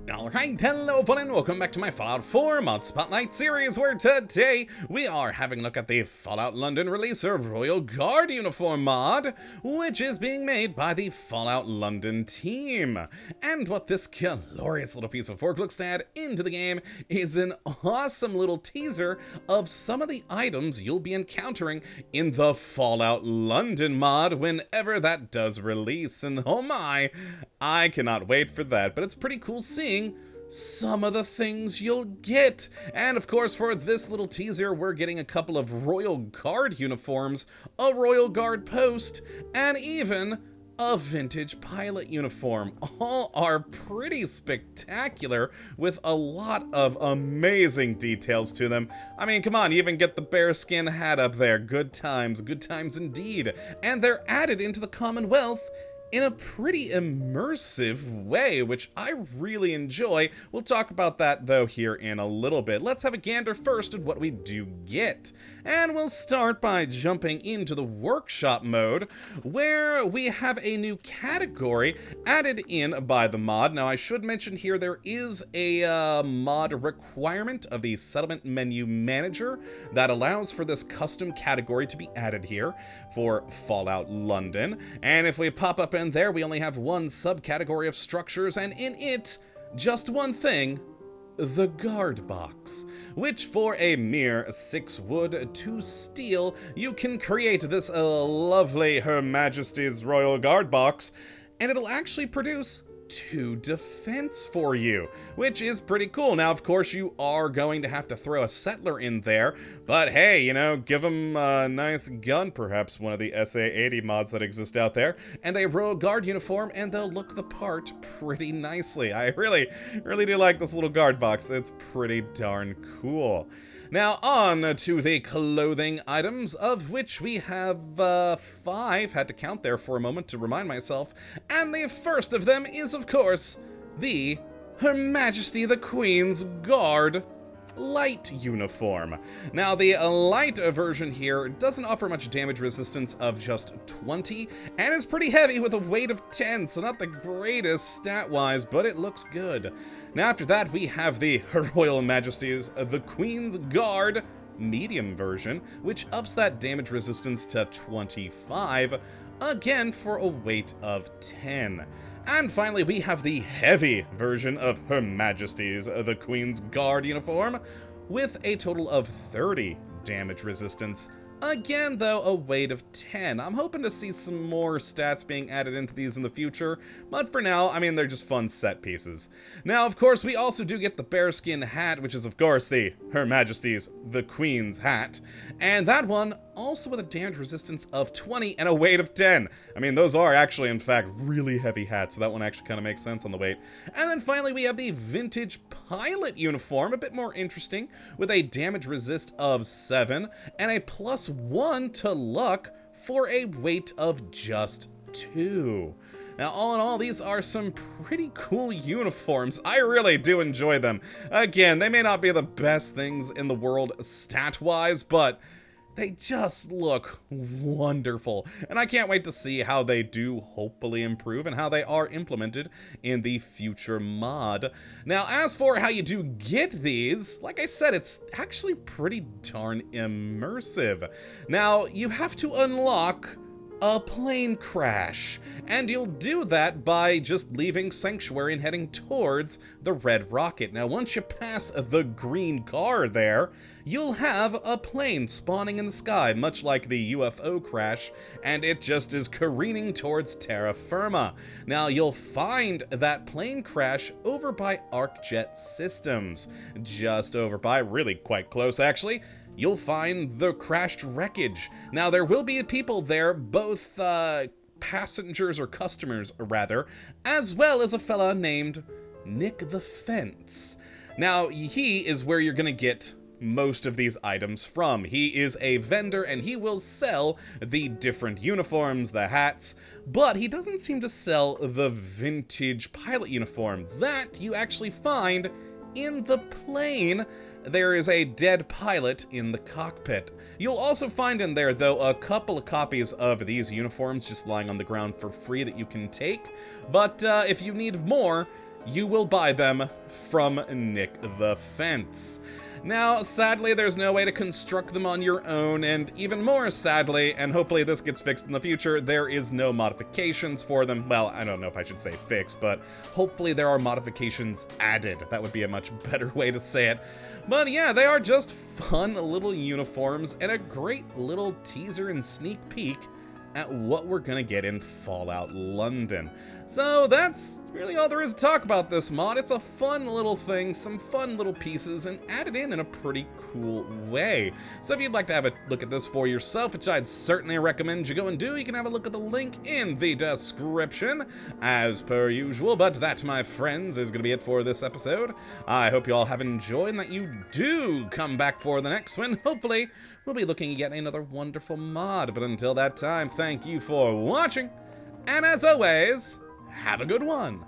Alright, hello everyone and welcome back to my Fallout 4 Mod Spotlight series, where today we are having a look at the Fallout London release of Royal Guard uniform mod, which is being made by the Fallout London team. And what this glorious little piece of work looks to add into the game is an awesome little teaser of some of the items you'll be encountering in the Fallout London mod whenever that does release. And oh my, I cannot wait for that, but it's pretty cool seeing some of the things you'll get. And of course, for this little teaser, we're getting a couple of Royal Guard uniforms, a Royal Guard post, and even a vintage pilot uniform. All are pretty spectacular with a lot of amazing details to them. I mean, come on, you even get the bearskin hat up there. Good times indeed. And they're added into the Commonwealth in a pretty immersive way, which I really enjoy. We'll talk about that, though, here in a little bit. Let's have a gander first at what we do get. And we'll start by jumping into the workshop mode, where we have a new category added in by the mod. Now, I should mention here there is a mod requirement of the settlement menu manager that allows for this custom category to be added here for Fallout London. And if we pop up in there, we only have one subcategory of structures, and in it, just one thing: the guard box, which for a mere 6 wood, 2 steel, you can create this lovely Her Majesty's Royal Guard box, and it'll actually produce 2 defense for you, which is pretty cool. Now, of course, you are going to have to throw a settler in there, but hey, you know, give them a nice gun, perhaps one of the SA-80 mods that exist out there, and a Royal Guard uniform, and they'll look the part pretty nicely. I really do like this little guard box. It's pretty darn cool. Now, on to the clothing items, of which we have 5. Had to count there for a moment to remind myself. And the first of them is, of course, the Her Majesty the Queen's Guard LITE uniform. Now, the LITE version here doesn't offer much damage resistance of just 20, and is pretty heavy with a weight of 10, so not the greatest stat-wise, but it looks good. Now, after that, we have the Her Royal Majesty's the Queen's Guard medium version, which ups that damage resistance to 25, again for a weight of 10. And finally, we have the heavy version of Her Majesty's the Queen's Guard uniform, with a total of 30 damage resistance. Again, though, a weight of 10. I'm hoping to see some more stats being added into these in the future, but for now, I mean, they're just fun set pieces. Now, of course, we also do get the bearskin hat, which is, of course, the Her Majesty's the Queen's hat, and that one also with a damage resistance of 20 and a weight of 10. I mean, those are actually, in fact, really heavy hats, so that one actually kind of makes sense on the weight. And then finally, we have the vintage pilot uniform, a bit more interesting, with a damage resist of 7 and a +1 to luck for a weight of just 2. Now, all in all, these are some pretty cool uniforms. I really do enjoy them. Again, they may not be the best things in the world stat-wise, but they just look wonderful, and I can't wait to see how they do hopefully improve and how they are implemented in the future mod. Now, as for how you do get these, like I said, it's actually pretty darn immersive. Now, you have to unlock a plane crash, and you'll do that by just leaving Sanctuary and heading towards the red rocket. Now, once you pass the green car there, you'll have a plane spawning in the sky, much like the UFO crash, and it just is careening towards terra firma. Now, you'll find that plane crash over by ArcJet Systems, just over by, really quite close actually. You'll find the crashed wreckage. Now, there will be people there, both passengers or customers, rather, as well as a fella named Nick the Fence. Now, he is where you're gonna get most of these items from. He is a vendor, and he will sell the different uniforms, the hats, but he doesn't seem to sell the vintage pilot uniform. That you actually find in the plane. There is a dead pilot in the cockpit. You'll also find in there, though, a couple of copies of these uniforms just lying on the ground for free that you can take. But if you need more, you will buy them from Nick the Fence. Now, sadly, there's no way to construct them on your own, and even more sadly, and hopefully this gets fixed in the future, there is no modifications for them. Well, I don't know if I should say fixed, but hopefully there are modifications added. That would be a much better way to say it. But yeah, they are just fun little uniforms and a great little teaser and sneak peek at what we're gonna get in Fallout London. So that's really all there is to talk about this mod. It's a fun little thing, some fun little pieces, and added in a pretty cool way. So if you'd like to have a look at this for yourself, which I'd certainly recommend you go and do, you can have a look at the link in the description, as per usual. But that, my friends, is going to be it for this episode. I hope you all have enjoyed and that you do come back for the next one. Hopefully, we'll be looking at yet another wonderful mod. But until that time, thank you for watching, and as always, have a good one.